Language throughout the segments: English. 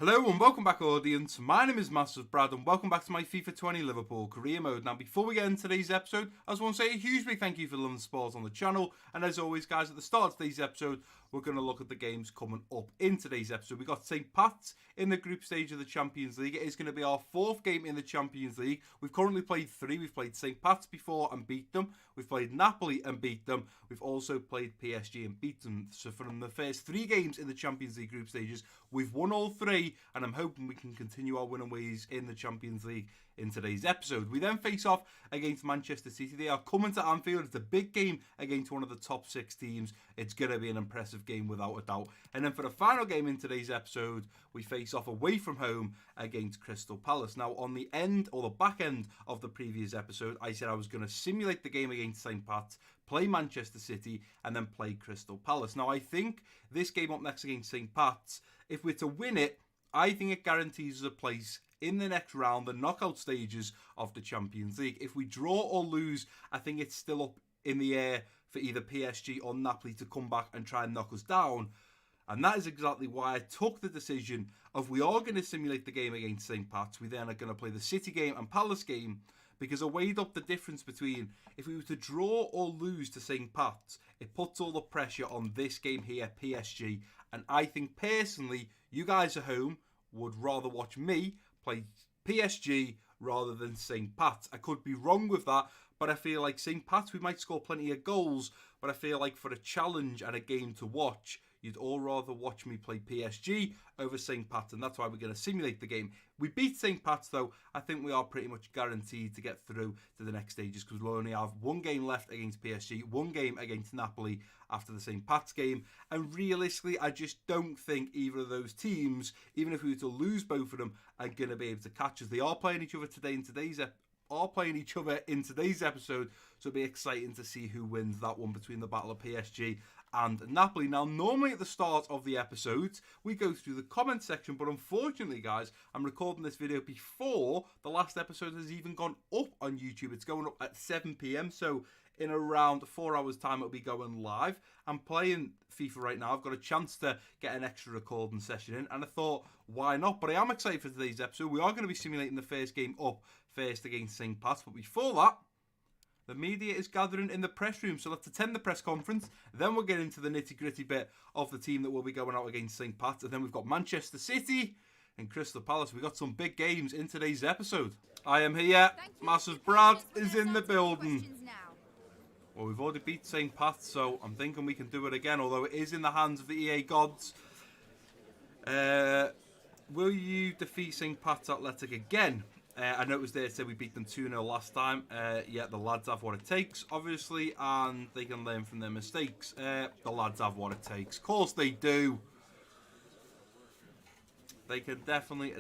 Hello and welcome back, audience. My name is MassiveBrad and welcome back to my FIFA 20 Liverpool career mode. Now, before we get into today's episode, I just want to say a huge big thank you for loving the sport on the channel. And as always, guys, at the start of today's episode, we're going to look at the games coming up in today's episode. We've got St. Pat's in the group stage of the Champions League. It is going to be our fourth game in the Champions League. We've currently played three. We've played St. Pat's before and beat them. We've played Napoli and beat them. We've also played PSG and beat them. So from the first three games in the Champions League group stages, we've won all three, and I'm hoping we can continue our winning ways in the Champions League in today's episode. We then face off against Manchester City. They are coming to Anfield. It's a big game against one of the top six teams. It's going to be an impressive game without a doubt. And then for the final game in today's episode, we face off away from home against Crystal Palace. Now, on the end or the back end of the previous episode, I said I was going to simulate the game against St. Pat's, play Manchester City, and then play Crystal Palace. Now, I think this game up next against St. Pat's, if we're to win it, I think it guarantees us a place in the next round, the knockout stages of the Champions League. If we draw or lose, I think it's still up in the air for either PSG or Napoli to come back and try and knock us down. And that is exactly why I took the decision of we are going to simulate the game against St. Pat's. We then are going to play the City game and Palace game, because I weighed up the difference between if we were to draw or lose to St. Pat's, it puts all the pressure on this game here, PSG. And I think personally, you guys at home would rather watch me play PSG rather than St. Pat's. I could be wrong with that, but I feel like St. Pat's, we might score plenty of goals, but I feel like for a challenge and a game to watch, you'd all rather watch me play PSG over St. Pat's, and that's why we're going to simulate the game. We beat St. Pat's, though. I think we are pretty much guaranteed to get through to the next stages, because we'll only have one game left against PSG, one game against Napoli after the St. Pat's game, and realistically, I just don't think either of those teams, even if we were to lose both of them, are going to be able to catch us. They are playing each other today in today's episode, so it'll be exciting to see who wins that one between the battle of PSG and Napoli. Now, normally at the start of the episodes, we go through the comment section, but unfortunately, guys, I'm recording this video before the last episode has even gone up on YouTube. It's going up at 7 p.m, so in around 4 hours' time, it'll be going live. I'm playing FIFA right now. I've got a chance to get an extra recording session in, and I thought, why not? But I am excited for today's episode. We are going to be simulating the first game up first against St. Pat's, but before that, the media is gathering in the press room, so let's attend the press conference. Then we'll get into the nitty-gritty bit of the team that will be going out against St. Pat's, and then we've got Manchester City and Crystal Palace. We've got some big games in today's episode. I am here. MassiveBrad is in the building. Well, we've already beat St. Pat's, so I'm thinking we can do it again, although it is in the hands of the EA gods. Will you defeat St. Pat's Athletic again? I noticed they said we beat them 2-0 last time. Yeah, the lads have what it takes, obviously, and they can learn from their mistakes. The lads have what it takes. Of course they do. They can definitely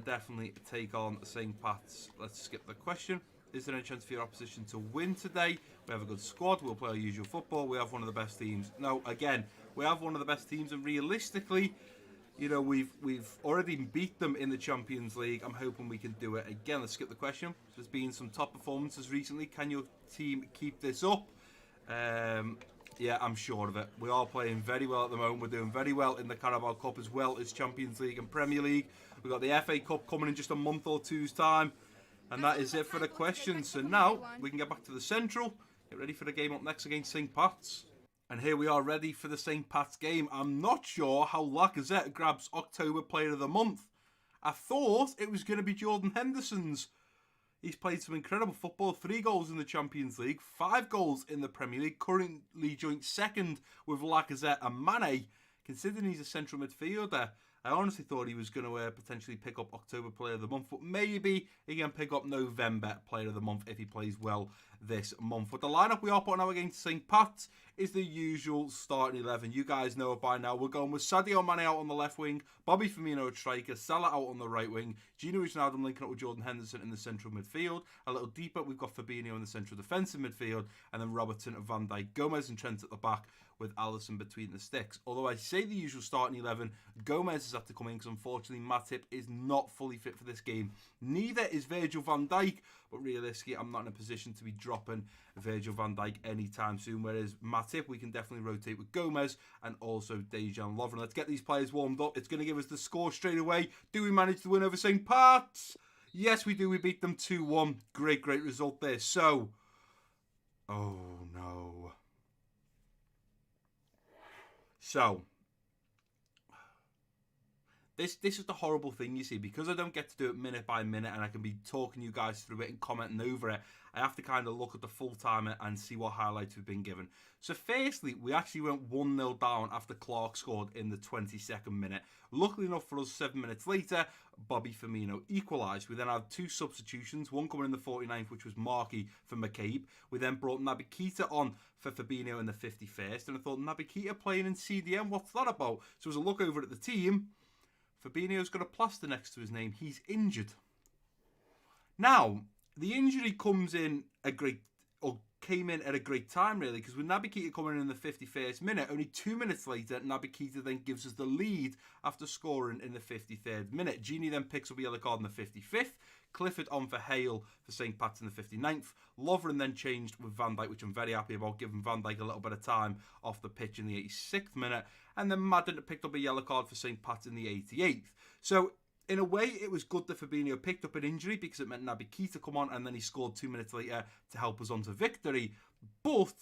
take on St. Pat's. Let's skip the question. Is there any chance for your opposition to win today? We have a good squad. We'll play our usual football. We have one of the best teams. No, again, we have one of the best teams, and realistically, you know, we've already beat them in the Champions League. I'm hoping we can do it again. Let's skip the question. There's been some top performances recently. Can your team keep this up? Yeah, I'm sure of it. We are playing very well at the moment. We're doing very well in the Carabao Cup as well as Champions League and Premier League. We've got the FA Cup coming in just a month or two's time. And that is it for the questions. So now we can get back to the Central. Get ready for the game up next against St. Pat's. And here we are ready for the St. Pat's game. I'm not sure how Lacazette grabs October Player of the Month. I thought it was going to be Jordan Henderson's. He's played some incredible football. 3 goals in the Champions League, 5 goals in the Premier League. Currently joint second with Lacazette and Mane. Considering he's a central midfielder, I honestly thought he was going to potentially pick up October Player of the Month, but maybe he can pick up November Player of the Month if he plays well this month. But the lineup we are putting out against St. Pat's is the usual starting 11. You guys know it by now. We're going with Sadio Mane out on the left wing, Bobby Firmino at striker, Salah out on the right wing, Gino Wijnaldum linking up with Jordan Henderson in the central midfield. A little deeper, we've got Fabinho in the central defensive midfield, and then Robertson, Van Dijk, Gomez and Trent at the back, with Alisson between the sticks. Although I say the usual starting 11, Gomez has had to come in because unfortunately Matip is not fully fit for this game. Neither is Virgil van Dijk, but realistically I'm not in a position to be dropping Virgil van Dijk anytime soon, whereas Matip we can definitely rotate with Gomez and also Dejan Lovren. Let's get these players warmed up. It's going to give us the score straight away. Do we manage to win over St. Pat's? Yes, we do. We beat them 2-1. Great result there. So, oh no. So, this is the horrible thing, you see, because I don't get to do it minute by minute and I can be talking you guys through it and commenting over it. I have to kind of look at the full timer and see what highlights we've been given. So firstly, we actually went 1-0 down after Clark scored in the 22nd minute. Luckily enough for us, 7 minutes later, Bobby Firmino equalised. We then had 2 substitutions, one coming in the 49th, which was Markey for McCabe. We then brought Naby Keita on for Fabinho in the 51st. And I thought, Naby Keita playing in CDM, what's that about? So as I look over at the team, Fabinho's got a plaster next to his name. He's injured. Now, the injury came in at a great time, really, because with Naby Keita coming in the 51st minute, only 2 minutes later, Naby Keita then gives us the lead after scoring in the 53rd minute. Gini then picks up a yellow card in the 55th. Clifford on for Hale for St. Pat's in the 59th. Lovren then changed with Van Dijk, which I'm very happy about, giving Van Dijk a little bit of time off the pitch in the 86th minute. And then Madden picked up a yellow card for St. Pat's in the 88th. So, in a way, it was good that Fabinho picked up an injury because it meant Naby Keita come on and then he scored 2 minutes later to help us on to victory. But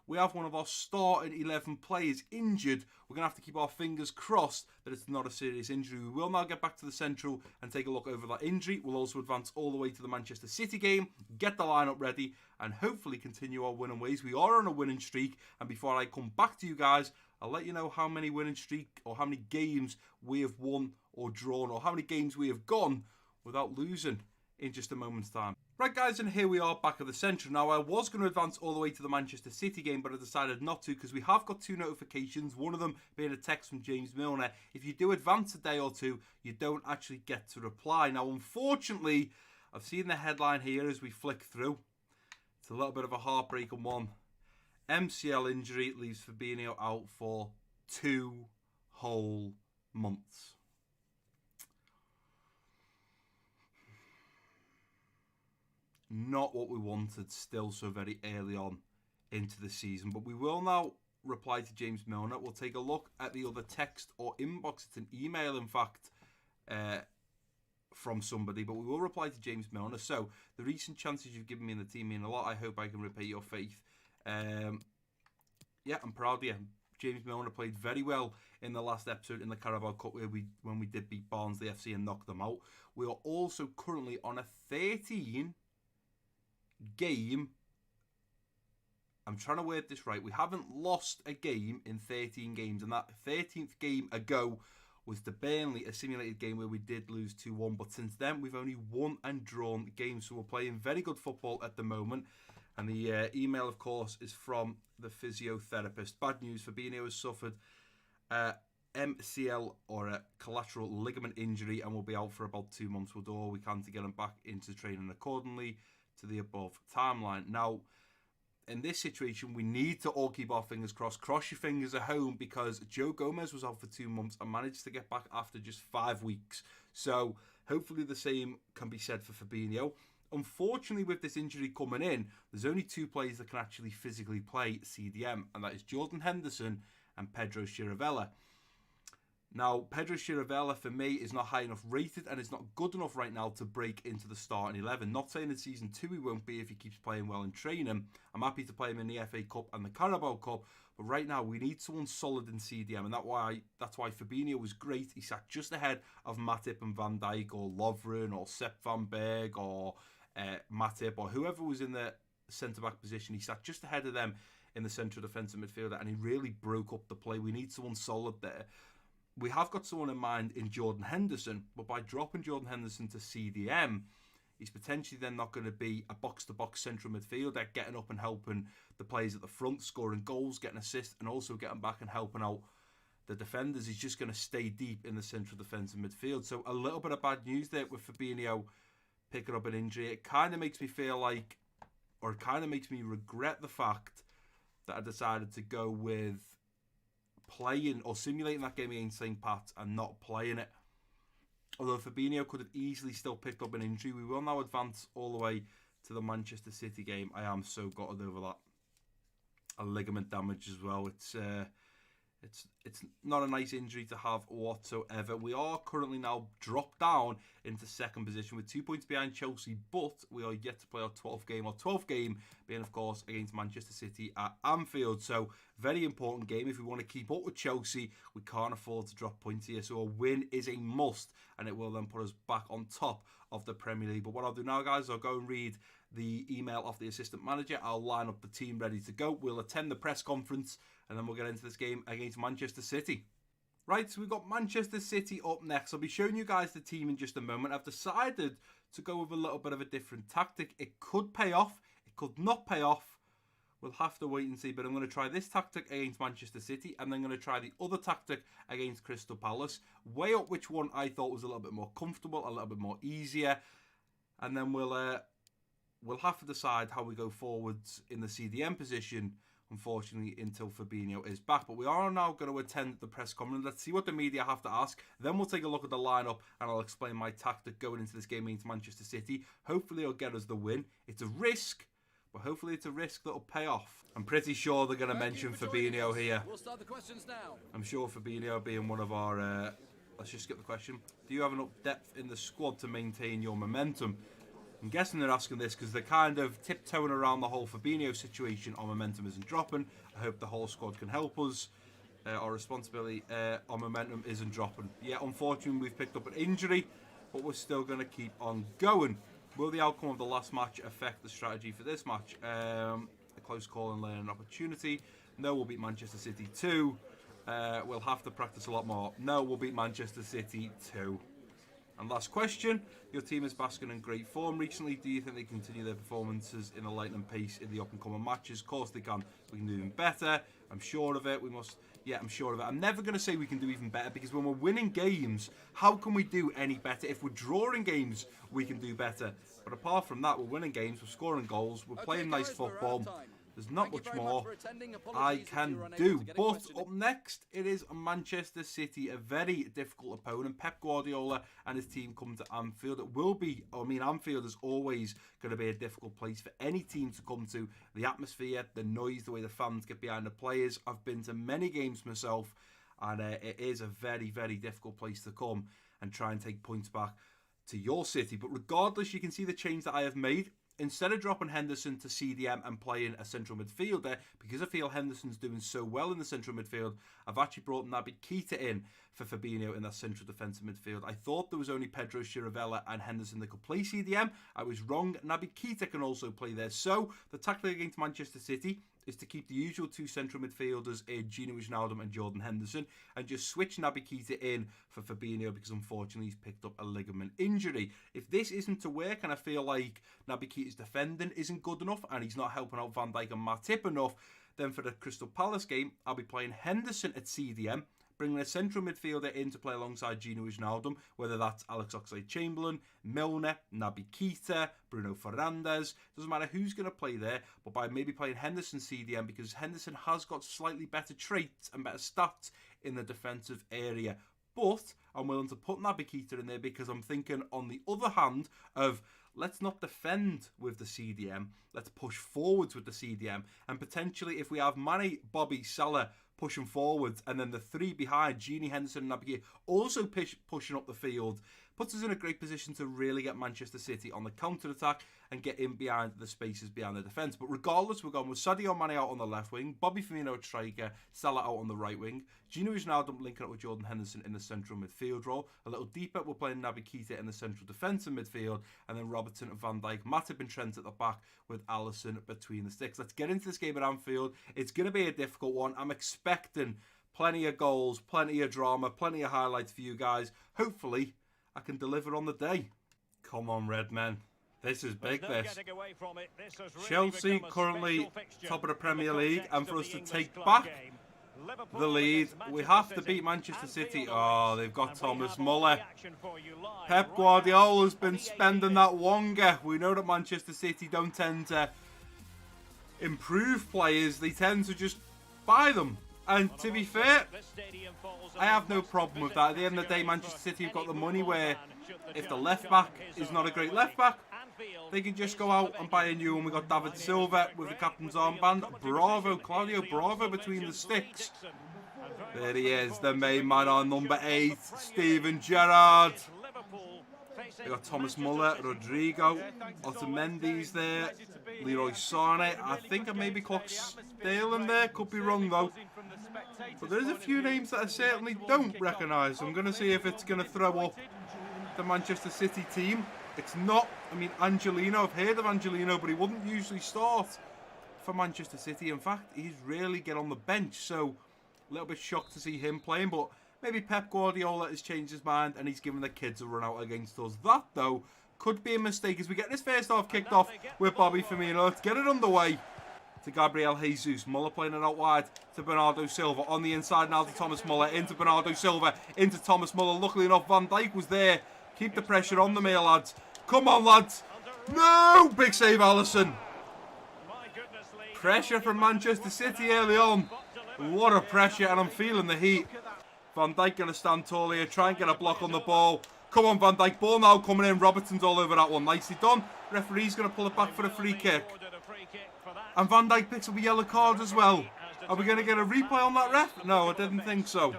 we have one of our starting 11 players injured. We're going to have to keep our fingers crossed that it's not a serious injury. We will now get back to the Central and take a look over that injury. We'll also advance all the way to the Manchester City game, get the lineup ready, and hopefully continue our winning ways. We are on a winning streak, and before I come back to you guys, I'll let you know how many winning streak or how many games we have won or drawn, or how many games we have gone without losing in just a moment's time. Right guys, and here we are back at the Central. Now I was going to advance all the way to the Manchester City game, but I decided not to because we have got 2 notifications, one of them being a text from James Milner. If you do advance a day or two, you don't actually get to reply. Now unfortunately, I've seen the headline here as we flick through. It's a little bit of a heartbreaking one. MCL injury leaves Fabinho out for 2 whole months. Not what we wanted still so very early on into the season. But we will now reply to James Milner. We'll take a look at the other text or inbox. It's an email, in fact, from somebody. But we will reply to James Milner. So, the recent chances you've given me in the team mean a lot. I hope I can repay your faith. Yeah, I'm proud of you. James Milner played very well in the last episode in the Carabao Cup when we did beat Barnsley FC and knock them out. We are also currently on a 13 game. I'm trying to word this right. We haven't lost a game in 13 games, and that 13th game ago was the Burnley, a simulated game where we did lose 2-1. But since then, we've only won and drawn games, so we're playing very good football at the moment. And the email, of course, is from the physiotherapist. Bad news, Fabinho has suffered MCL or a collateral ligament injury and will be out for about 2 months. We'll do all we can to get him back into training accordingly to the above timeline. Now, in this situation, we need to all keep our fingers crossed. Cross your fingers at home because Joe Gomez was out for 2 months and managed to get back after just 5 weeks. So, hopefully the same can be said for Fabinho. Unfortunately, with this injury coming in, there's only 2 players that can actually physically play CDM, and that is Jordan Henderson and Pedro Chiravella. Now, Pedro Chiravella, for me, is not high enough rated and is not good enough right now to break into the starting 11. Not saying in Season 2 he won't be if he keeps playing well in training. I'm happy to play him in the FA Cup and the Carabao Cup, but right now we need someone solid in CDM, and that's why Fabinho was great. He sat just ahead of Matip and Van Dijk or Lovren or Sepp van Berg or Matip or whoever was in the centre-back position. He sat just ahead of them in the central defensive midfielder, and he really broke up the play. We need someone solid there. We have got someone in mind in Jordan Henderson, but by dropping Jordan Henderson to CDM, he's potentially then not going to be a box-to-box central midfielder, getting up and helping the players at the front, scoring goals, getting assists, and also getting back and helping out the defenders. He's just going to stay deep in the central defensive midfield. So a little bit of bad news there with Fabinho picking up an injury. It kind of makes me feel like, or it kind of makes me regret the fact that I decided to go with playing or simulating that game against St. Pat's and not playing it. Although Fabinho could have easily still picked up an injury, we will now advance all the way to the Manchester City game. I am so gutted over that. A ligament damage as well. It's not a nice injury to have whatsoever. We are currently now dropped down into second position with 2 points behind Chelsea, but we are yet to play our 12th game. Our 12th game being, of course, against Manchester City at Anfield. So, very important game. If we want to keep up with Chelsea, we can't afford to drop points here. So, a win is a must, and it will then put us back on top of the Premier League. But what I'll do now, guys, I'll go and read the email of the assistant manager. I'll line up the team ready to go. We'll attend the press conference, and then we'll get into this game against Manchester City. Right, so we've got Manchester City up next. I'll be showing you guys the team in just a moment. I've decided to go with a little bit of a different tactic. It could pay off. It could not pay off. We'll have to wait and see. But I'm going to try this tactic against Manchester City, and then going to try the other tactic against Crystal Palace. Weigh up which one I thought was a little bit more comfortable, a little bit more easier. And then we'll have to decide how we go forwards in the CDM position, unfortunately, until Fabinho is back. But we are now going to attend the press conference. Let's see what the media have to ask. Then we'll take a look at the lineup, and I'll explain my tactic going into this game against Manchester City. Hopefully, it'll get us the win. It's a risk, but hopefully it's a risk that'll pay off. I'm pretty sure they're going to mention Fabinho here. We'll start the questions now. I'm sure Fabinho being one of our... let's just skip the question. Do you have enough depth in the squad to maintain your momentum? I'm guessing they're asking this because they're kind of tiptoeing around the whole Fabinho situation. Our momentum isn't dropping. I hope the whole squad can help us. Our responsibility, our momentum isn't dropping. Yeah, unfortunately, we've picked up an injury, but we're still going to keep on going. Will the outcome of the last match affect the strategy for this match? A close call and learning opportunity. No, we'll beat Manchester City 2. We'll have to practice a lot more. No, we'll beat Manchester City 2. And last question, your team is basking in great form recently. Do you think they continue their performances in a lightning pace in the up-and-coming matches? Of course they can. We can do even better. I'm sure of it. I'm sure of it. I'm never going to say we can do even better, because when we're winning games, how can we do any better? If we're drawing games, we can do better. But apart from that, we're winning games, we're scoring goals, we're playing nice football. There's not much more I can do. But up next, it is Manchester City, a very difficult opponent. Pep Guardiola and his team come to Anfield. It will be, Anfield is always going to be a difficult place for any team to come to. The atmosphere, the noise, the way the fans get behind the players. I've been to many games myself, and it is a very, very difficult place to come and try and take points back to your city. But regardless, you can see the change that I have made. Instead of dropping Henderson to CDM and playing a central midfielder, because I feel Henderson's doing so well in the central midfield, I've actually brought Naby Keita in for Fabinho in that central defensive midfield. I thought there was only Pedro Chiravella and Henderson that could play CDM. I was wrong. Naby Keita can also play there. So the tactic against Manchester City is to keep the usual two central midfielders in Gini Wijnaldum and Jordan Henderson, and just switch Naby Keita in for Fabinho, because unfortunately he's picked up a ligament injury. If this isn't to work, and I feel like Naby Keita's defending isn't good enough and he's not helping out Van Dijk and Matip enough, then for the Crystal Palace game, I'll be playing Henderson at CDM, bringing a central midfielder in to play alongside Gini Wijnaldum, whether that's Alex Oxlade-Chamberlain, Milner, Naby Keita, Bruno Fernandes. Doesn't matter who's going to play there, but by maybe playing Henderson CDM, because Henderson has got slightly better traits and better stats in the defensive area. But I'm willing to put Naby Keita in there, because I'm thinking on the other hand of, let's not defend with the CDM, let's push forwards with the CDM, and potentially if we have Mane, Bobby, Salah pushing forwards, and then the three behind, Gini, Henderson and Naby Keita, also pushing up the field, puts us in a great position to really get Manchester City on the counter-attack and get in behind the spaces behind the defence. But regardless, we're going with Sadio Mane out on the left wing, Bobby Firmino at striker, Salah out on the right wing, Gini Wijnaldum linking up with Jordan Henderson in the central midfield role. A little deeper, we're playing Naby Keita in the central defensive midfield, and then Robertson and Van Dijk, Matip and Trent at the back with Alisson between the sticks. Let's get into this game at Anfield. It's going to be a difficult one. I'm expecting plenty of goals, plenty of drama, plenty of highlights for you guys. Hopefully, I can deliver on the day. Come on, Redmen. This is big, this. Chelsea currently top of the Premier League, and for us to take back the lead, we have to beat Manchester City. Oh, they've got Thomas Muller. Pep Guardiola's been spending that Wonga. We know that Manchester City don't tend to improve players. They tend to just buy them. And to be fair, I have no problem with that. At the end of the day, Manchester City have got the money where if the left back is not a great left back, they can just go out and buy a new one. We got David Silva with the captain's armband. Bravo, Claudio Bravo between the sticks. There he is, the main man on number 8, Steven Gerrard. We got Thomas Muller, Rodrigo, Otamendi's there, Leroy Sané. I think I maybe clocked Stale in there, could be wrong though. But there's a few names that I certainly don't recognise. I'm going to see if it's going to throw up the Manchester City team. It's not, I mean, Angelino, I've heard of Angelino, but he wouldn't usually start for Manchester City. In fact, he's rarely get on the bench, so a little bit shocked to see him playing, but maybe Pep Guardiola has changed his mind and he's given the kids a run out against us. That, though, could be a mistake as we get this first half kicked off with Bobby Firmino. Let's get it underway to Gabriel Jesus. Muller playing it out wide to Bernardo Silva. On the inside now to Thomas Muller. Into Bernardo Silva. Into Thomas Muller. Luckily enough, Van Dijk was there. Keep the pressure on them here, lads. Come on, lads. No! Big save, Alisson. Pressure from Manchester City early on. What a pressure, and I'm feeling the heat. Van Dijk going to stand tall here. Try and get a block on the ball. Come on, Van Dijk. Ball now coming in. Robertson's all over that one. Nicely done. Referee's going to pull it back for a free kick. And Van Dijk picks up a yellow card as well. Are we going to get a replay on that, ref? No, I didn't think so.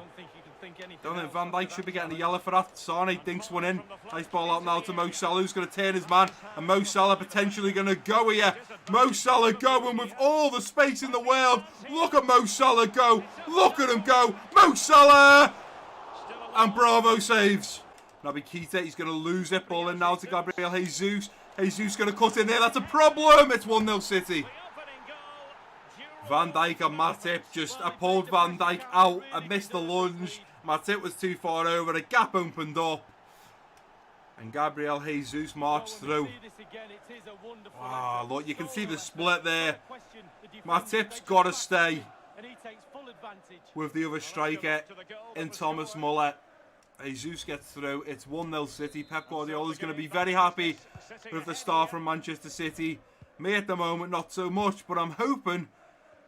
Don't think Van Dijk should be getting a yellow for that. Sané dinks one in. Nice ball out now to Mo Salah, who's going to turn his man. And Mo Salah potentially going to go here. Mo Salah going with all the space in the world. Look at Mo Salah go. Look at him go. Mo Salah! And Bravo saves. Naby Keita, he's going to lose it. Ball in now to Gabriel Jesus. Jesus going to cut in there. That's a problem. It's 1-0 City. Van Dijk and Matip just pulled Van Dijk out and missed the lunge. Matip was too far over. A gap opened up. And Gabriel Jesus marched through. Ah, look, you can see the split there. Matip's got to stay with the other striker in Thomas Muller. Jesus gets through. It's 1-0 City. Pep Guardiola is going to be very happy with the start from Manchester City. Me at the moment, not so much, but I'm hoping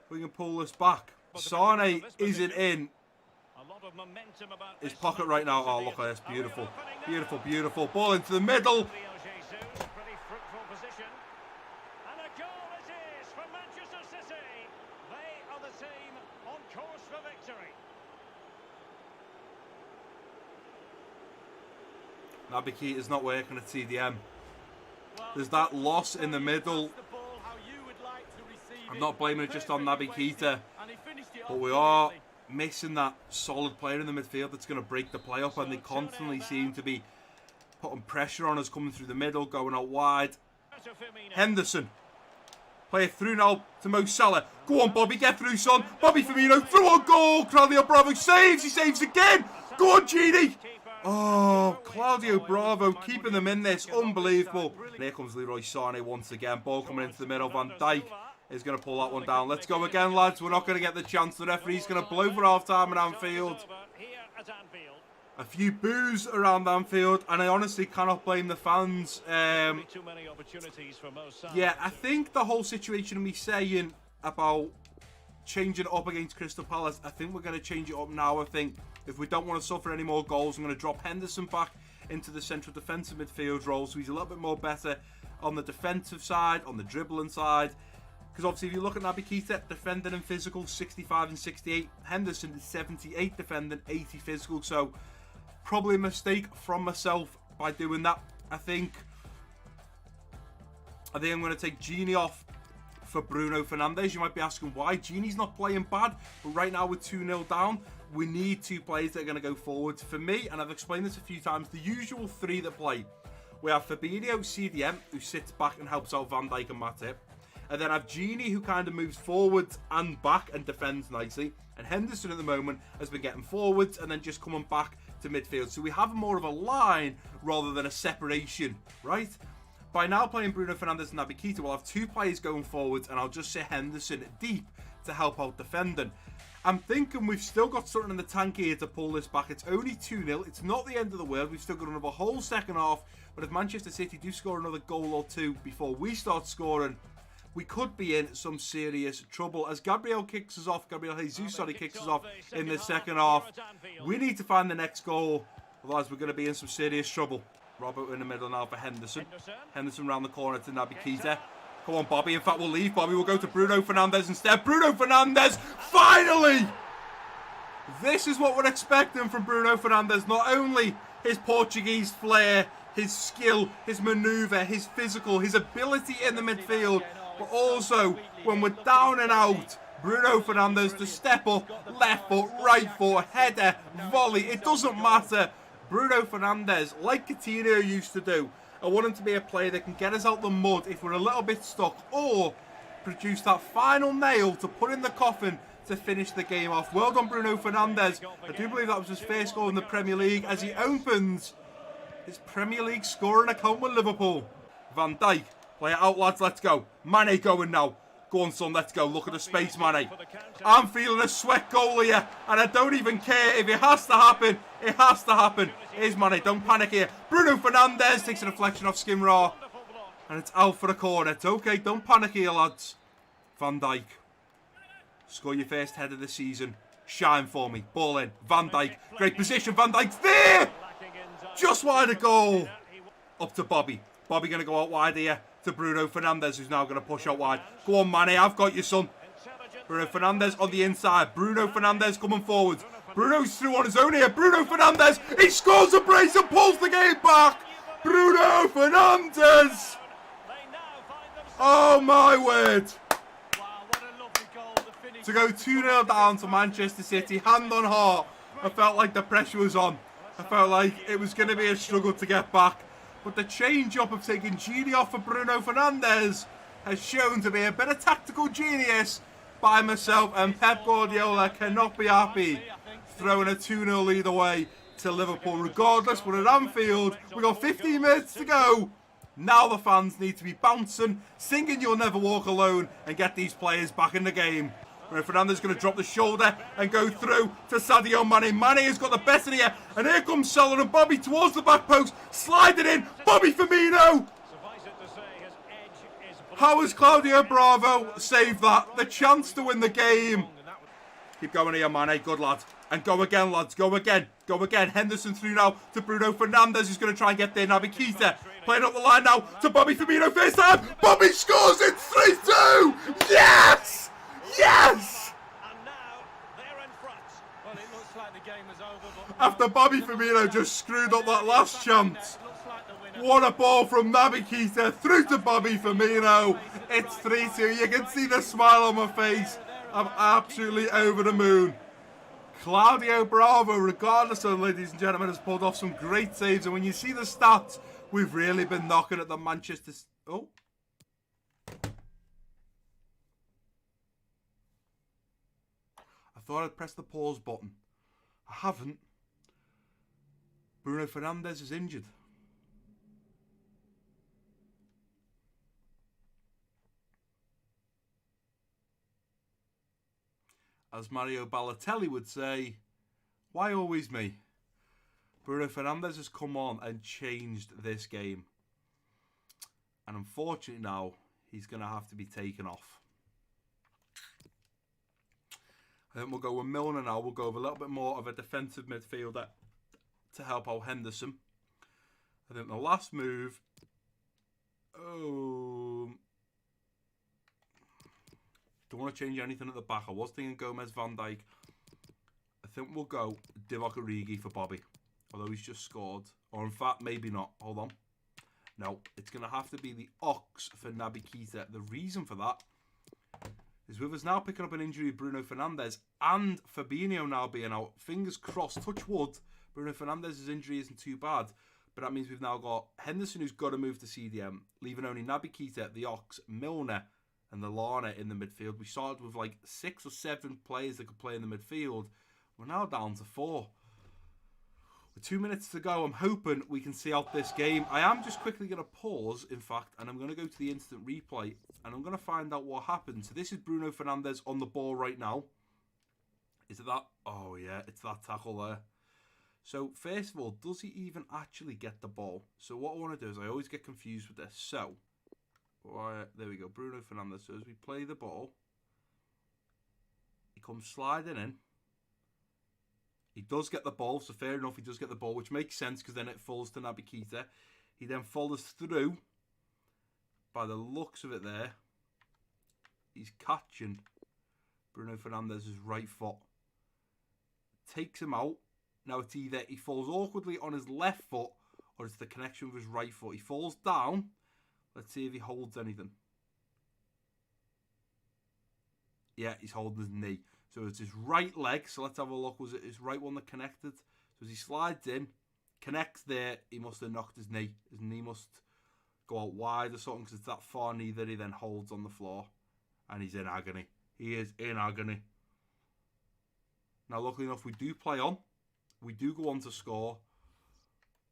we can pull this back. Sané isn't in his pocket right now. Oh, look at this. Beautiful. Beautiful, beautiful. Ball into the middle. Naby Keita's not working at TDM. There's that loss in the middle. I'm not blaming it just on Naby Keita, but we are missing that solid player in the midfield that's going to break the play up, and they constantly seem to be putting pressure on us, coming through the middle, going out wide. Henderson. Play it through now to Mo Salah. Go on, Bobby, get through, son. Bobby Firmino through on goal. Claudio Bravo saves. He saves again. Go on, Genie. Oh, Claudio Bravo keeping them in this. Unbelievable. And here comes Leroy Sané once again. Ball coming into the middle. Van Dijk is going to pull that one down. Let's go again, lads. We're not going to get the chance. The referee's going to blow for half-time at Anfield. A few boos around Anfield, and I honestly cannot blame the fans. Yeah, I think the whole situation of me saying about changing it up against Crystal Palace, I think we're going to change it up now. I think if we don't want to suffer any more goals, I'm going to drop Henderson back into the central defensive midfield role, so he's a little bit more better on the defensive side, on the dribbling side. Because obviously if you look at Naby Keita, defending and physical, 65 and 68. Henderson is 78 defending, 80 physical. So probably a mistake from myself by doing that. I think I'm going to take Genie off for Bruno Fernandes. You might be asking why. Genie's not playing bad, but right now we're 2-0 down. We need two players that are going to go forward. For me, and I've explained this a few times, the usual three that play. We have Fabinho, CDM, who sits back and helps out Van Dijk and Matip. And then I have Genie, who kind of moves forwards and back and defends nicely. And Henderson at the moment has been getting forwards and then just coming back to midfield. So we have more of a line rather than a separation, right? By now playing Bruno Fernandes and Naby Keita, we'll have two players going forwards, and I'll just say Henderson deep to help out defending. I'm thinking we've still got something in the tank here to pull this back. It's only 2-0. It's not the end of the world. We've still got another whole second half. But if Manchester City do score another goal or two before we start scoring, we could be in some serious trouble. As Gabriel kicks us off, Gabriel Jesus, kicks us off in the second half. We need to find the next goal, otherwise we're going to be in some serious trouble. Robert in the middle now for Henderson. Henderson round the corner to Naby Keita. Come on, Bobby. In fact, we'll leave Bobby. We'll go to Bruno Fernandes instead. Bruno Fernandes, finally! This is what we're expecting from Bruno Fernandes. Not only his Portuguese flair, his skill, his manoeuvre, his physical, his ability in the midfield, but also when we're down and out, Bruno Fernandes to step up, left foot, right foot, header, volley, it doesn't matter. Bruno Fernandes, like Coutinho used to do, I want him to be a player that can get us out the mud if we're a little bit stuck, or produce that final nail to put in the coffin to finish the game off. Well done, Bruno Fernandes. I do believe that was his first goal in the Premier League as he opens his Premier League scoring account with Liverpool. Van Dijk, play it out, lads, let's go. Mane going now. Go on, son, let's go. Look at the space, Mane. I'm feeling a sweat goal here, and I don't even care. If it has to happen, it has to happen. Here's Mane, don't panic here. Bruno Fernandes takes a deflection off Skimraw, and it's out for a corner. It's okay, don't panic here, lads. Van Dijk. Score your first head of the season. Shine for me. Ball in. Van Dijk. Great position. Van Dijk's there! Just wide of goal. Up to Bobby. Bobby going to go out wide here to Bruno Fernandes, who's now going to push out wide. Go on, Mane. I've got you, son. Bruno Fernandes on the inside. Bruno Fernandes coming forward. Bruno's through on his own here. Bruno Fernandes. He scores a brace and pulls the game back. Bruno Fernandes. Oh, my word. To go 2-0 down to Manchester City, hand on heart, I felt like the pressure was on. I felt like it was going to be a struggle to get back. But the change-up of taking Gini off for Bruno Fernandes has shown to be a bit of tactical genius by myself, and Pep Guardiola cannot be happy throwing a 2-0 lead away to Liverpool. Regardless, we're at Anfield, we've got 15 minutes to go. Now the fans need to be bouncing, singing You'll Never Walk Alone, and get these players back in the game. Fernandes is going to drop the shoulder and go through to Sadio Mane. Mane has got the best in here, and here comes Salah and Bobby towards the back post, sliding in. Bobby Firmino. How has Claudio Bravo saved that? The chance to win the game. Keep going here, Mane. Good lad. And go again, lads. Go again. Go again. Henderson through now to Bruno Fernandes, who's going to try and get there. Naby Keita playing up the line now to Bobby Firmino. First time. Bobby scores it. 3-2. Yes! Yes! And now they're in front. Well, it looks like the game is over, but after Bobby Firmino just screwed up that last chance. What a ball from Naby Keita through to Bobby Firmino. It's 3-2. You can see the smile on my face. I'm absolutely over the moon. Claudio Bravo, regardless of, ladies and gentlemen, has pulled off some great saves. And when you see the stats, we've really been knocking at the Manchester... Oh. I thought I'd press the pause button. I haven't. Bruno Fernandes is injured. As Mario Balotelli would say, why always me? Bruno Fernandes has come on and changed this game. And unfortunately now, he's going to have to be taken off. I think we'll go with Milner now. We'll go with a little bit more of a defensive midfielder to help out Henderson. I think the last move... Oh... Don't want to change anything at the back. I was thinking Gomez, Van Dijk. I think we'll go Divock Origi for Bobby. Although he's just scored. Or in fact, maybe not. Hold on. No, it's going to have to be the Ox for Naby Keita. The reason for that is with us now picking up an injury, Bruno Fernandes and Fabinho now being out. Fingers crossed, touch wood, Bruno Fernandes' injury isn't too bad. But that means we've now got Henderson, who's got to move to CDM, leaving only Naby Keita, the Ox, Milner, and the Lallana in the midfield. We started with like 6 or 7 players that could play in the midfield. We're now down to 4. With 2 minutes to go, I'm hoping we can see out this game. I am just quickly going to pause, in fact, and I'm going to go to the instant replay, and I'm going to find out what happened. So this is Bruno Fernandes on the ball right now. Is it that? Oh, yeah, it's that tackle there. So, first of all, does he even actually get the ball? So what I want to do is I always get confused with this. So, There we go. Bruno Fernandes. So as we play the ball, he comes sliding in. He does get the ball, so fair enough, he does get the ball, which makes sense because then it falls to Naby Keita. He then follows through. By the looks of it there, he's catching Bruno Fernandes' right foot. Takes him out. Now it's either he falls awkwardly on his left foot or it's the connection with his right foot. He falls down. Let's see if he holds anything. Yeah, he's holding his knee. So it's his right leg. So let's have a look. Was it his right one that connected? So as he slides in, connects there, he must have knocked his knee. His knee must go out wide or something because it's that far knee that he then holds on the floor. And he's in agony. He is in agony. Now, luckily enough, we do play on. We do go on to score.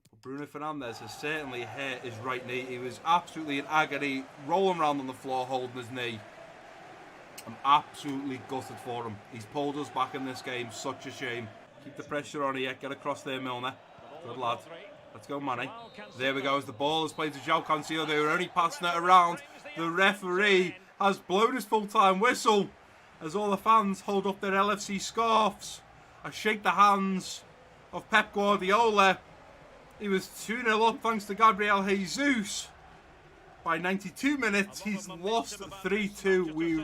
But Bruno Fernandes has certainly hurt his right knee. He was absolutely in agony, rolling around on the floor, holding his knee. I'm absolutely gutted for him. He's pulled us back in this game. Such a shame. Keep the pressure on here. Get across there, Milner. Good lad. Let's go, Manny. There we go. As the ball is played to João Cancelo, they were only passing it around. The referee has blown his full-time whistle as all the fans hold up their LFC scarves. I shake the hands of Pep Guardiola. He was 2-0 up thanks to Gabriel Jesus. By 92 minutes, he's lost 3-2. We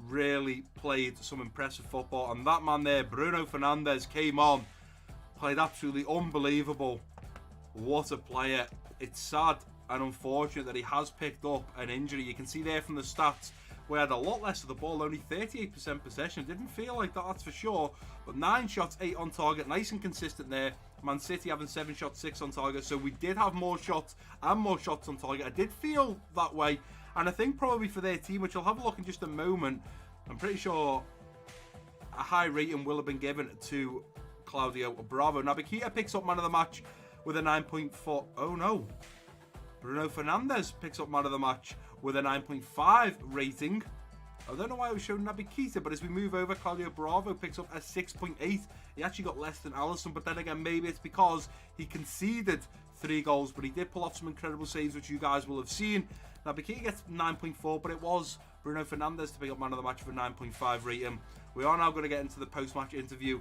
really played some impressive football. And that man there, Bruno Fernandes, came on. Played absolutely unbelievable. What a player. It's sad and unfortunate that he has picked up an injury. You can see there from the stats, we had a lot less of the ball, only 38% possession. It didn't feel like that, that's for sure. But 9 shots, 8 on target, nice and consistent there. Man City having 7 shots, 6 on target. So we did have more shots and more shots on target. I did feel that way. And I think probably for their team, which I'll have a look in just a moment, I'm pretty sure a high rating will have been given to Claudio Bravo. Now, Keita picks up man of the match with a 9.4. Oh no. Bruno Fernandes picks up man of the match with a 9.5 rating. I don't know why I was showing Naby Keita, but as we move over, Claudio Bravo picks up a 6.8. He actually got less than Alisson, but then again, maybe it's because he conceded 3 goals, but he did pull off some incredible saves, which you guys will have seen. Naby Keita gets 9.4, but it was Bruno Fernandes to pick up man of the match with a 9.5 rating. We are now going to get into the post-match interview.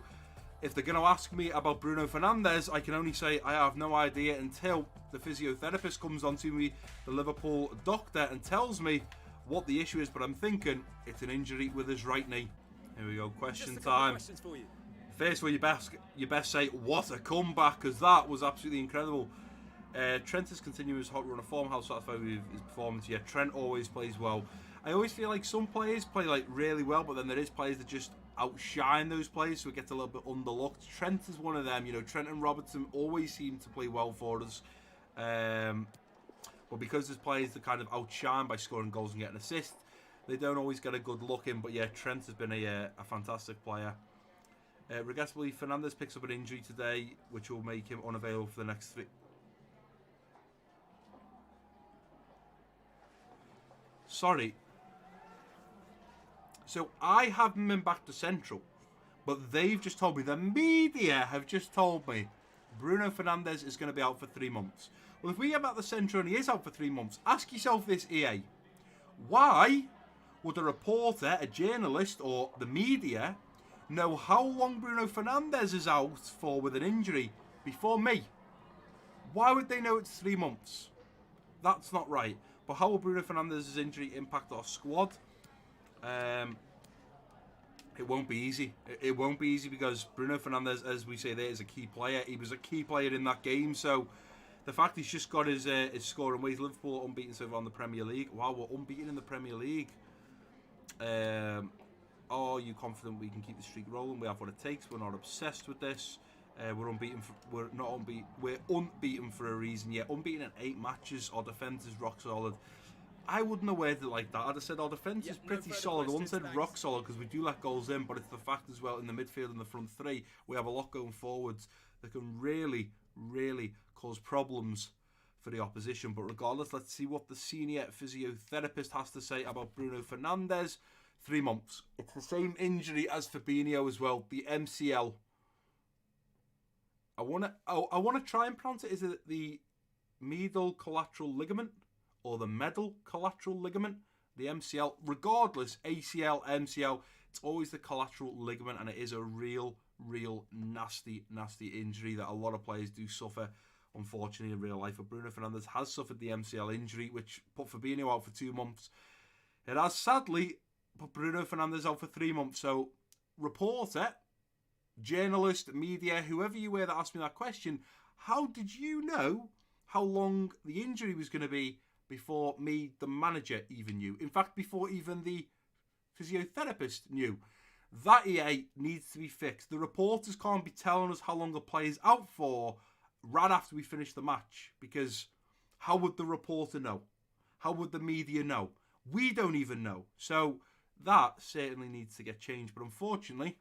If they're going to ask me about Bruno Fernandes, I can only say I have no idea until the physiotherapist comes on to me, the Liverpool doctor, and tells me what the issue is. But I'm thinking it's an injury with his right knee. Here we go, question time. First of all, you best say, what a comeback, because that was absolutely incredible. Trent is continuing his hot run of form. How satisfied with his performance? Yeah, Trent always plays well. I always feel like some players play like really well, but then there is players that just outshine those players, so it gets a little bit underlooked. Trent is one of them. You know, Trent and Robertson always seem to play well for us. But because there's players that kind of outshine by scoring goals and getting assists, they don't always get a good look in. But yeah, Trent has been a fantastic player. Regrettably, Fernandes picks up an injury today, which will make him unavailable for the next 3. Sorry. So I haven't been back to Central, but they've just told me, the media have just told me, Bruno Fernandes is going to be out for 3 months. Well, if we get back to Central and he is out for 3 months, ask yourself this, EA. Why would a reporter, a journalist, or the media know how long Bruno Fernandes is out for with an injury before me? Why would they know it's 3 months? That's not right. But how will Bruno Fernandes' injury impact our squad? It won't be easy. It won't be easy because Bruno Fernandes, as we say there, is a key player. He was a key player in that game. So the fact he's just got his scoring ways. Liverpool are unbeaten so far in the Premier League. Wow, we're unbeaten in the Premier League. Are you confident we can keep the streak rolling? We have what it takes. We're not obsessed with this. We're unbeaten. We're not unbeaten. We're unbeaten for a reason. Yeah, unbeaten in 8 matches. Our defense is rock solid. I wouldn't have worded it like that. I'd have said our defence is pretty solid. I wouldn't have said rock solid because we do let goals in, but it's the fact as well in the midfield and the front 3, we have a lot going forwards that can really cause problems for the opposition. But regardless, let's see what the senior physiotherapist has to say about Bruno Fernandes. 3 months. It's the same injury as Fabinho as well, the MCL. I want to try and pronounce it. Is it the medial collateral ligament? or the medial collateral ligament, the MCL. Regardless, ACL, MCL, it's always the collateral ligament, and it is a real nasty injury that a lot of players do suffer, unfortunately, in real life. But Bruno Fernandes has suffered the MCL injury, which put Fabinho out for 2 months. It has sadly put Bruno Fernandes out for 3 months. So, reporter, journalist, media, whoever you were that asked me that question, how did you know how long the injury was going to be before me, the manager, even knew? In fact, before even the physiotherapist knew. That EA needs to be fixed. The reporters can't be telling us how long a player's out for right after we finish the match, because how would the reporter know? How would the media know? We don't even know. So that certainly needs to get changed. But unfortunately,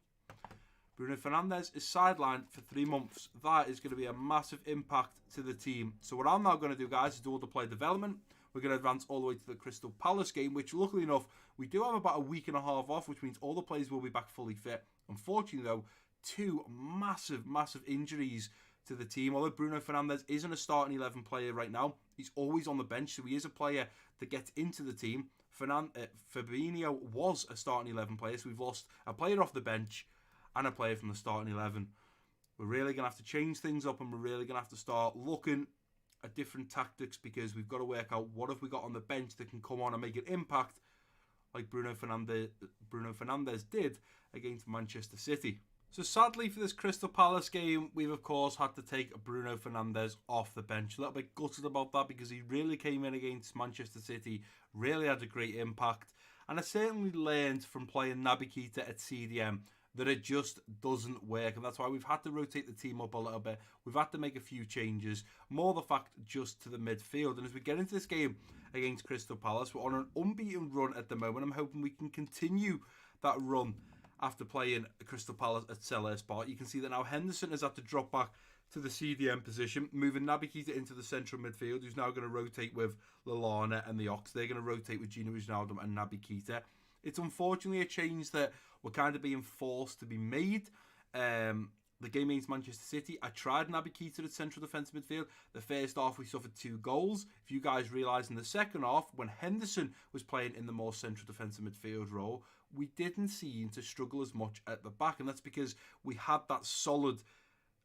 Bruno Fernandes is sidelined for 3 months. That is going to be a massive impact to the team. So what I'm now going to do, guys, is do all the player development. We're going to advance all the way to the Crystal Palace game, which luckily enough, we do have about a week and a half off, which means all the players will be back fully fit. Unfortunately, though, 2 massive injuries to the team. Although Bruno Fernandes isn't a starting 11 player right now, he's always on the bench, so he is a player that gets into the team. Fabinho was a starting 11 player, so we've lost a player off the bench and a player from the starting 11. We're really going to have to change things up, and we're really going to have to start looking at different tactics, because we've got to work out what have we got on the bench that can come on and make an impact like Bruno Fernandes did against Manchester City. So sadly for this Crystal Palace game, we've of course had to take Bruno Fernandes off the bench. A little bit gutted about that, because he really came in against Manchester City, really had a great impact, and I certainly learned from playing Naby Keita at CDM that it just doesn't work, and that's why we've had to rotate the team up a little bit. We've had to make a few changes, more the fact just to the midfield. And as we get into this game against Crystal Palace, we're on an unbeaten run at the moment. I'm hoping we can continue that run after playing Crystal Palace at Selhurst Park. You can see that now Henderson has had to drop back to the CDM position, moving Naby Keita into the central midfield, who's now going to rotate with Lallana and the Ox. They're going to rotate with Gino Wijnaldum and Naby Keita. It's unfortunately a change that we're kind of being forced to be made. The game against Manchester City, I tried Naby Keita at central defensive midfield. The first half, we suffered 2 goals. If you guys realise, in the second half, when Henderson was playing in the more central defensive midfield role, we didn't seem to struggle as much at the back. And that's because we had that solid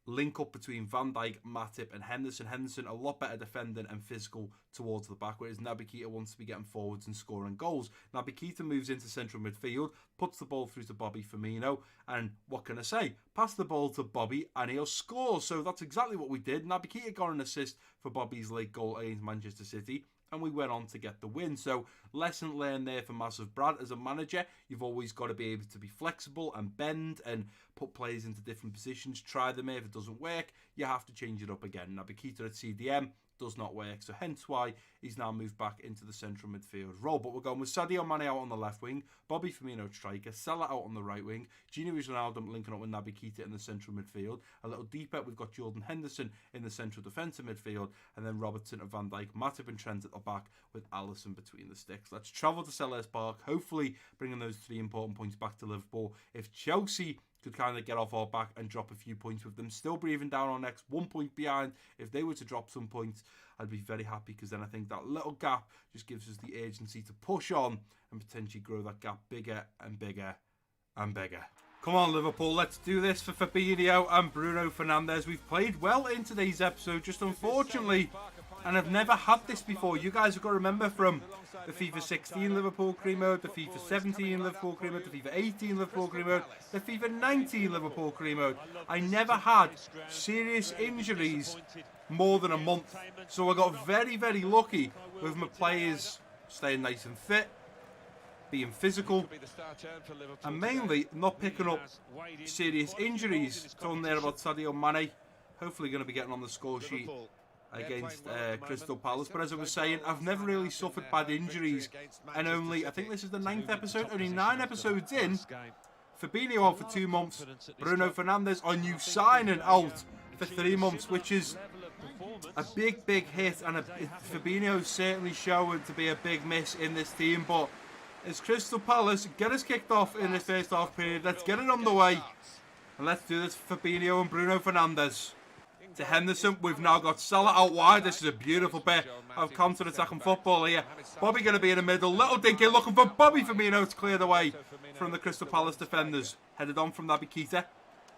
link up between Van Dijk, Matip and Henderson. Henderson a lot better defending and physical towards the back, whereas Naby Keita wants to be getting forwards and scoring goals. Naby Keita moves into central midfield, puts the ball through to Bobby Firmino, and what can I say? Pass the ball to Bobby and he'll score. So that's exactly what we did. Naby Keita got an assist for Bobby's late goal against Manchester City, and we went on to get the win. So lesson learned there for MassiveBrad. As a manager, you've always got to be able to be flexible and bend and put players into different positions. Try them. If it doesn't work, you have to change it up again. Naby Keita at CDM does not work, so hence why he's now moved back into the central midfield role. But we're going with Sadio Mane out on the left wing, Bobby Firmino striker, Salah out on the right wing, Gino Wijnaldum linking up with Naby Keita in the central midfield. A little deeper, we've got Jordan Henderson in the central defensive midfield, and then Robertson and Van Dijk, Matip and Trent at the back with Alisson between the sticks. Let's travel to Selhurst Park, hopefully bringing those 3 important points back to Liverpool. If Chelsea could kind of get off our back and drop a few points with them still breathing down our necks, 1 point behind, if they were to drop some points, I'd be very happy, because then I think that little gap just gives us the urgency to push on and potentially grow that gap bigger and bigger and bigger. Come on, Liverpool, let's do this for Fabinho and Bruno Fernandes. We've played well in today's episode, just unfortunately, and I've never had this before. You guys have got to remember from the FIFA 16 Liverpool career mode, the FIFA 17 Liverpool career mode, the FIFA 18 Liverpool career mode, the FIFA 19 Liverpool career mode. I never had serious injuries more than a month. So I got very lucky with my players staying nice and fit, being physical, and mainly not picking up serious injuries. Talking there about Sadio Mane, hopefully going to be getting on the score sheet against Crystal Palace. But as I was saying, I've never really suffered bad injuries, and only, I think this is the 9th episode, only 9 episodes in, Fabinho out for 2 months, Bruno Fernandes, our new signing, out for 3 months, which is a big hit, and Fabinho's certainly showing to be a big miss in this team. But as Crystal Palace get us kicked off in this first half period, let's get it on the way, and let's do this for Fabinho and Bruno Fernandes. to Henderson. We've now got Salah out wide. This is a beautiful bit of counter-attacking football here. Bobby going to be in the middle. Little dinky looking for Bobby Firmino to clear the way from the Crystal Palace defenders. Headed on from Naby Keita.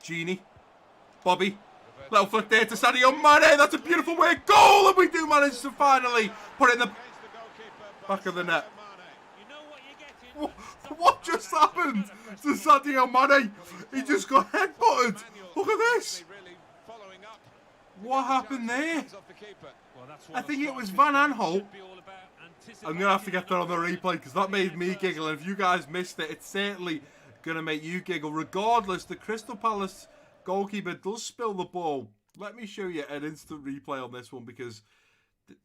Genie. Bobby. Little flick there to Sadio Mane. That's a beautiful way goal. And we do manage to finally put it in the back of the net. What just happened to Sadio Mane? He just got headbutted. Look at this. What happened there? I think it was Van Aanholt. I'm going to have to get that on the replay because that made me giggle. And if you guys missed it, it's certainly going to make you giggle. Regardless, the Crystal Palace goalkeeper does spill the ball. Let me show you an instant replay on this one because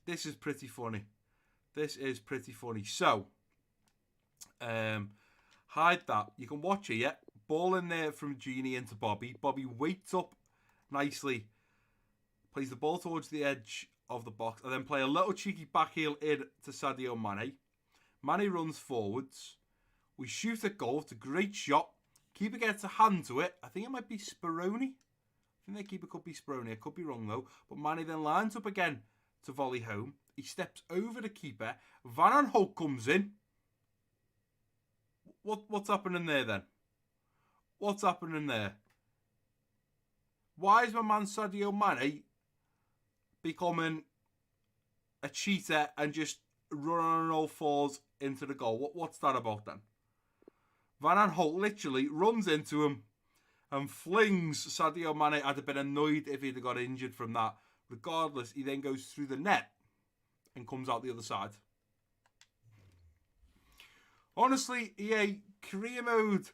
this is pretty funny. This is pretty funny. So, hide that. You can watch it, yeah? Ball in there from Genie into Bobby. Bobby waits up nicely. Plays the ball towards the edge of the box. And then play a little cheeky back heel in to Sadio Mane. Mane runs forwards. We shoot at goal. It's a great shot. Keeper gets a hand to it. I think it might be Speroni. I think the keeper could be Speroni. I could be wrong though. But Mane then lines up again to volley home. He steps over the keeper. Van Aanholt comes in. What's happening there then? What's happening there? Why is my man Sadio Mane becoming a cheater and just running on all fours into the goal? What's that about then? Van Aanholt literally runs into him and flings Sadio Mane. I'd have been annoyed if he'd have got injured from that. Regardless, he then goes through the net and comes out the other side. Honestly, EA, career mode,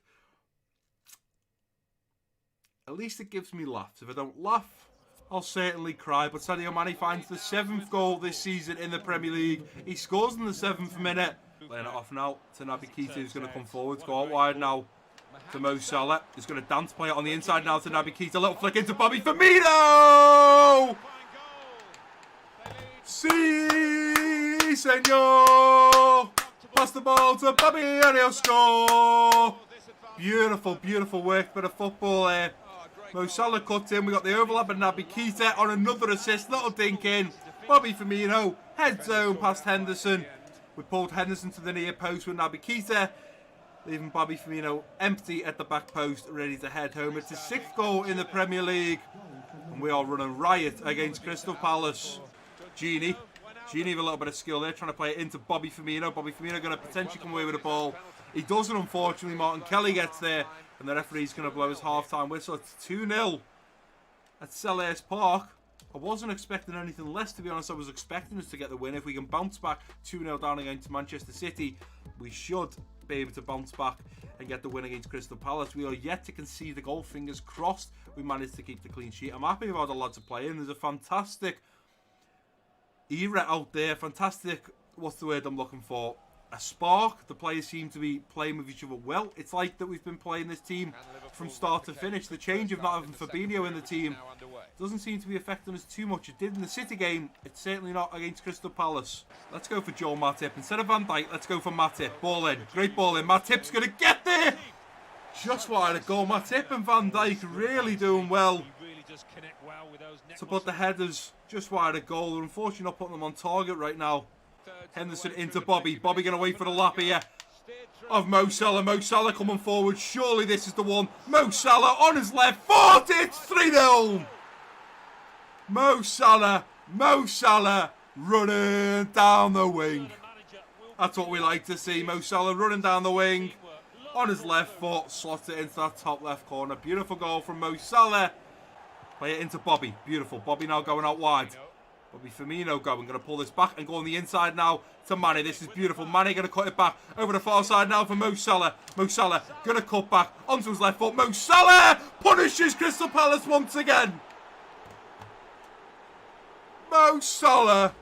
at least it gives me laughs. If I don't laugh, I'll certainly cry. But Sadio Mane finds the 7th goal this season in the Premier League. He scores in the 7th minute. Laying it off now to Naby Keita, who's going to come forward. Go out wide now to Mo Salah. He's going to dance play it on the inside now to Naby Keita. Little flick into Bobby Firmino! Si, senor! Pass the ball to Bobby and he'll score! Beautiful, beautiful work. Bit of football there. Mo Salah cuts in. We got the overlap of Naby Keita on another assist. Little dink in. Bobby Firmino heads home past Henderson. We pulled Henderson to the near post with Naby Keita, leaving Bobby Firmino empty at the back post, ready to head home. It's his 6th goal in the Premier League, and we are running riot against Crystal Palace. Genie with a little bit of skill there, trying to play it into Bobby Firmino. Bobby Firmino going to potentially come away with the ball. He doesn't, unfortunately. Martin Kelly gets there, and the referee's going to blow his half-time whistle. It's 2-0 at Selhurst Park. I wasn't expecting anything less, to be honest. I was expecting us to get the win. If we can bounce back 2-0 down against Manchester City, we should be able to bounce back and get the win against Crystal Palace. We are yet to concede the goal. Fingers crossed we managed to keep the clean sheet. I'm happy about the lads are playing. There's a fantastic era out there. Fantastic, what's the word I'm looking for? A spark. The players seem to be playing with each other well. It's like that we've been playing this team from start to finish. The change of not having Fabinho in the team doesn't seem to be affecting us too much. It did in the City game. It's certainly not against Crystal Palace. Let's go for Joel Matip. Instead of Van Dijk, let's go for Matip. Ball in. Great ball in. Matip's going to get there. Just wide of goal. Matip and Van Dijk really doing well to put the headers just wide of goal. They're unfortunately not putting them on target right now. Henderson into Bobby. Bobby going to wait for the lap here of Mo Salah. Mo Salah coming forward. Surely this is the one. Mo Salah on his left foot. It's 3-0. Mo Salah running down the wing. That's what we like to see. Mo Salah running down the wing on his left foot. Slots it into that top left corner. Beautiful goal from Mo Salah. Play it into Bobby. Beautiful. Bobby now going out wide. Bobby Firmino going. Going to pull this back and go on the inside now to Mane. This is beautiful. Mane going to cut it back over the far side now for Mo Salah. Mo Salah going to cut back onto his left foot. Mo Salah punishes Crystal Palace once again. Mo Salah.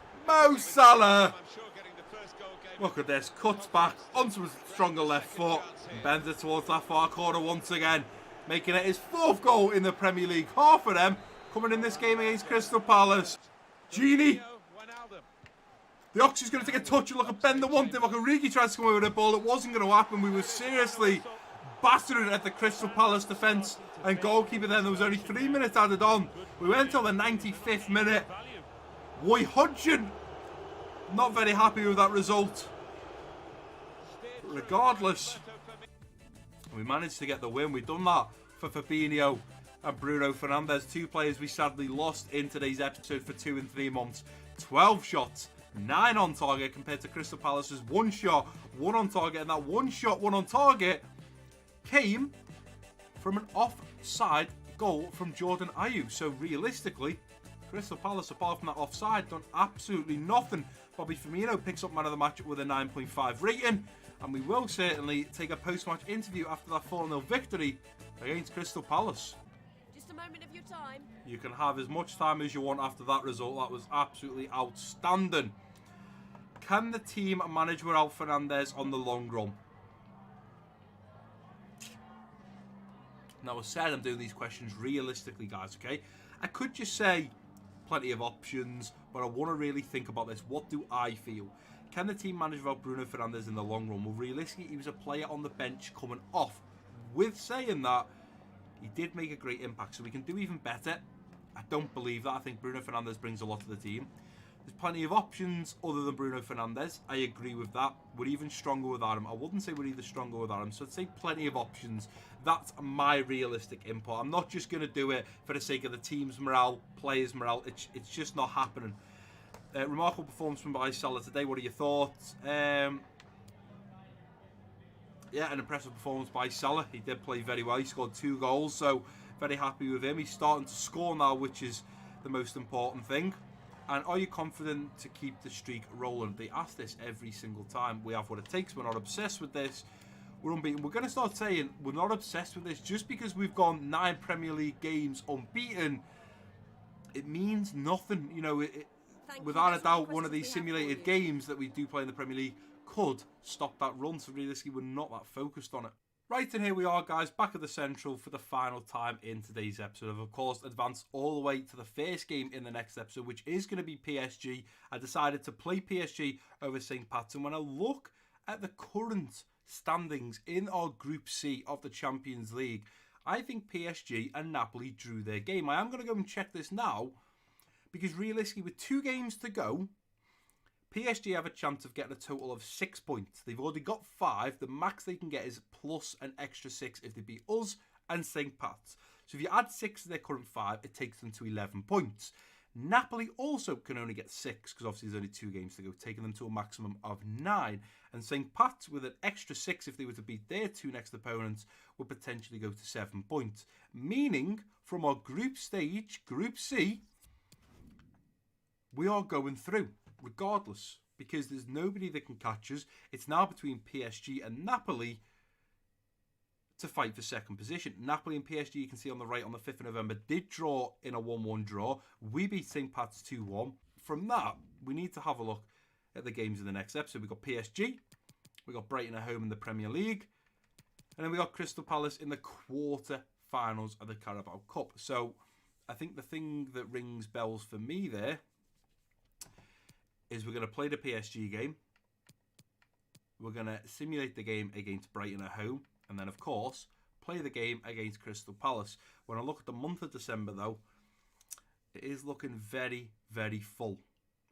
Look at this. Cuts back onto his stronger left foot. And bends it towards that far corner once again. Making it his 4th goal in the Premier League. Half of them coming in this game against Crystal Palace. Genie. The Ox is going to take a touch and look at Ben the one thing. Like Origi tried to come away with the ball. It wasn't going to happen. We were seriously battering at the Crystal Palace defence and goalkeeper then. There was only 3 minutes added on. We went till the 95th minute. Roy Hodgson, not very happy with that result. But regardless, we managed to get the win. We've done that for Fabinho and Bruno Fernandes, 2 players we sadly lost in today's episode for 2 and 3 months. 12 shots, 9 on target compared to Crystal Palace's 1 shot, 1 on target, and that 1 shot, 1 on target came from an offside goal from Jordan Ayew. So realistically, Crystal Palace, apart from that offside, done absolutely nothing. Bobby Firmino picks up man of the match with a 9.5 rating, and we will certainly take a post-match interview after that 4-0 victory against Crystal Palace. Just a moment of your time. You can have as much time as you want after that result. That was absolutely outstanding. Can the team manage without Fernandes on the long run? Now, I said I'm doing these questions realistically, guys, okay? I could just say plenty of options, but I want to really think about this. What do I feel? Can the team manage without Bruno Fernandes in the long run? Well, realistically, he was a player on the bench coming off. With saying that, he did make a great impact, so we can do even better. I don't believe that. I think Bruno Fernandes brings a lot to the team. There's plenty of options other than Bruno Fernandes. I agree with that. We're even stronger without him. I wouldn't say we're either stronger without him, so I'd say plenty of options. That's my realistic input. I'm not just going to do it for the sake of the team's morale, players' morale. It's just not happening. Remarkable performance from Salah today. What are your thoughts? Yeah, an impressive performance by Salah. He did play very well. He scored 2 goals, so very happy with him. He's starting to score now, which is the most important thing. And are you confident to keep the streak rolling? They ask this every single time. We have what it takes. We're not obsessed with this. We're unbeaten. We're going to start saying we're not obsessed with this. Just because we've gone 9 Premier League games unbeaten, it means nothing. You know, without a doubt, one of these simulated games that we do play in the Premier League could stop that run. So realistically, we're not that focused on it. Right, and here we are, guys, back at the Central for the final time in today's episode. I've, of course, advanced all the way to the first game in the next episode, which is going to be PSG. I decided to play PSG over St. Pat's, and when I look at the current standings in our Group C of the Champions League, I think PSG and Napoli drew their game. I am going to go and check this now, because realistically, with 2 games to go, PSG have a chance of getting a total of 6 points. They've already got 5. The max they can get is plus an extra 6 if they beat us and St. Pat's. So if you add 6 to their current 5, it takes them to 11 points. Napoli also can only get 6, because obviously there's only 2 games to go, taking them to a maximum of 9. And St. Pat's, with an extra 6 if they were to beat their 2 next opponents, would potentially go to 7 points. Meaning, from our group stage, Group C, we are going through, regardless, because there's nobody that can catch us. It's now between PSG and Napoli to fight for second position. Napoli and PSG, you can see on the right, on the 5th of November, did draw in a 1-1 draw. We beat St. Pat's 2-1. From that, we need to have a look at the games in the next episode. We've got PSG, we've got Brighton at home in the Premier League, and then we got Crystal Palace in the quarter-finals of the Carabao Cup. So I think the thing that rings bells for me there is we're going to play the PSG game. We're going to simulate the game against Brighton at home. And then, of course, play the game against Crystal Palace. When I look at the month of December, though, it is looking very, very full.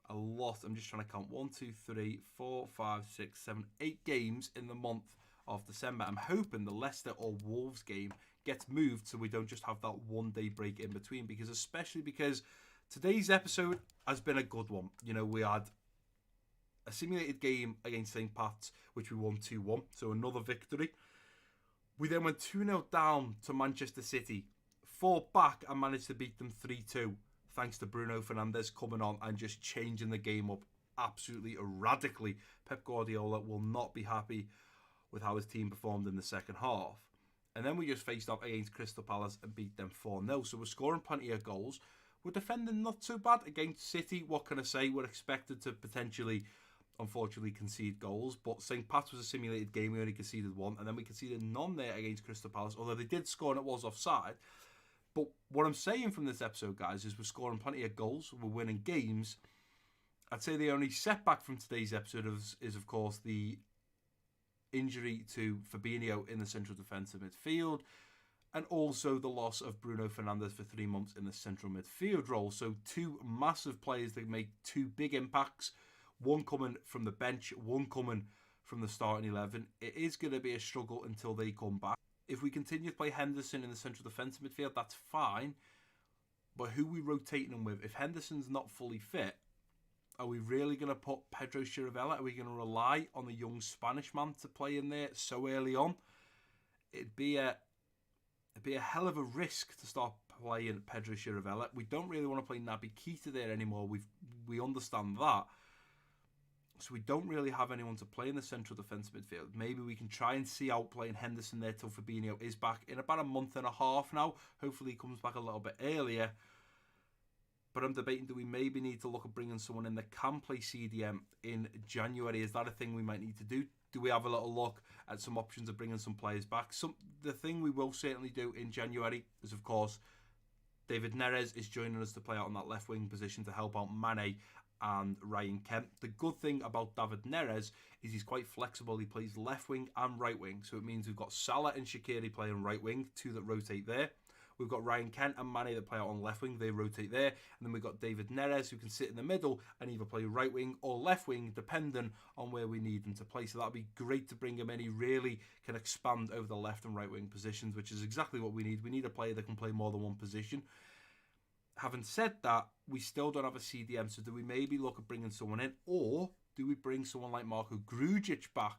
A lot. I'm just trying to count. 1, 2, 3, 4, 5, 6, 7, 8 games in the month of December. I'm hoping the Leicester or Wolves game gets moved so we don't just have that 1-day break in between. Especially because today's episode has been a good one. You know, we had a simulated game against St. Pat's, which we won 2-1, so another victory. We then went 2-0 down to Manchester City, fought back and managed to beat them 3-2, thanks to Bruno Fernandes coming on and just changing the game up absolutely radically. Pep Guardiola will not be happy with how his team performed in the second half. And then we just faced off against Crystal Palace and beat them 4-0. So we're scoring plenty of goals. We're defending not so bad against City. What can I say? We're expected to potentially, unfortunately, concede goals. But St. Pat's was a simulated game. We only conceded 1. And then we conceded none there against Crystal Palace. Although they did score and it was offside. But what I'm saying from this episode, guys, is we're scoring plenty of goals. We're winning games. I'd say the only setback from today's episode is of course, the injury to Fabinho in the central defensive midfield, and also the loss of Bruno Fernandes for 3 months in the central midfield role. So 2 massive players that make 2 big impacts, one coming from the bench, one coming from the starting 11. It is going to be a struggle until they come back. If we continue to play Henderson in the central defensive midfield, that's fine. But who are we rotating him with? If Henderson's not fully fit, are we really going to put Pedro Chirivella? Are we going to rely on the young Spanish man to play in there so early on? It'd be a hell of a risk to start playing Pedro Chirivella. We don't really want to play Naby Keita there anymore. We understand that. So we don't really have anyone to play in the central defensive midfield. Maybe we can try and see out playing Henderson there till Fabinho is back in about a month and a half now. Hopefully he comes back a little bit earlier. But I'm debating, do we maybe need to look at bringing someone in that can play CDM in January? Is that a thing we might need to do? Do we have a little look at some options of bringing some players back? The thing we will certainly do in January is, of course, David Neres is joining us to play out on that left wing position to help out Mane and Ryan Kent. The good thing about David Neres is he's quite flexible. He plays left wing and right wing. So it means we've got Salah and Shaqiri playing right wing, 2 that rotate there. We've got Ryan Kent and Mane that play out on left wing. They rotate there. And then we've got David Neres who can sit in the middle and either play right wing or left wing, depending on where we need him to play. So that'd be great to bring him in. He really can expand over the left and right wing positions, which is exactly what we need. We need a player that can play more than one position. Having said that, we still don't have a CDM, so do we maybe look at bringing someone in, or do we bring someone like Marko Grujic back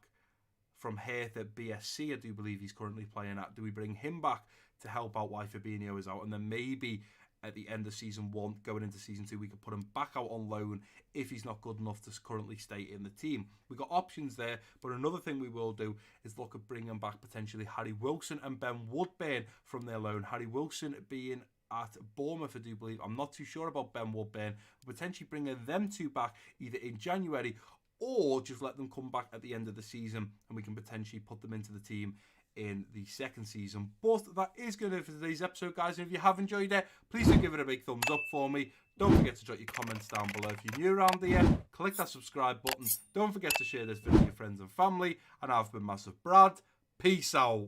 from Hertha BSC? I do believe he's currently playing at. Do we bring him back to help out while Fabinho is out, and then maybe at the end of season 1, going into season 2, we could put him back out on loan if he's not good enough to currently stay in the team. We've got options there, but another thing we will do is look at bringing back potentially Harry Wilson and Ben Woodburn from their loan. Harry Wilson being at Bournemouth, I do believe. I'm not too sure about Ben Woodburn. Potentially bringing them 2 back either in January or just let them come back at the end of the season and we can potentially put them into the team in the second season. But that is going to do it for today's episode, guys. And if you have enjoyed it, please do give it a big thumbs up for me. Don't forget to drop your comments down below. If you're new around here, click that subscribe button. Don't forget to share this video with your friends and family. And I've been MassiveBrad. Peace out.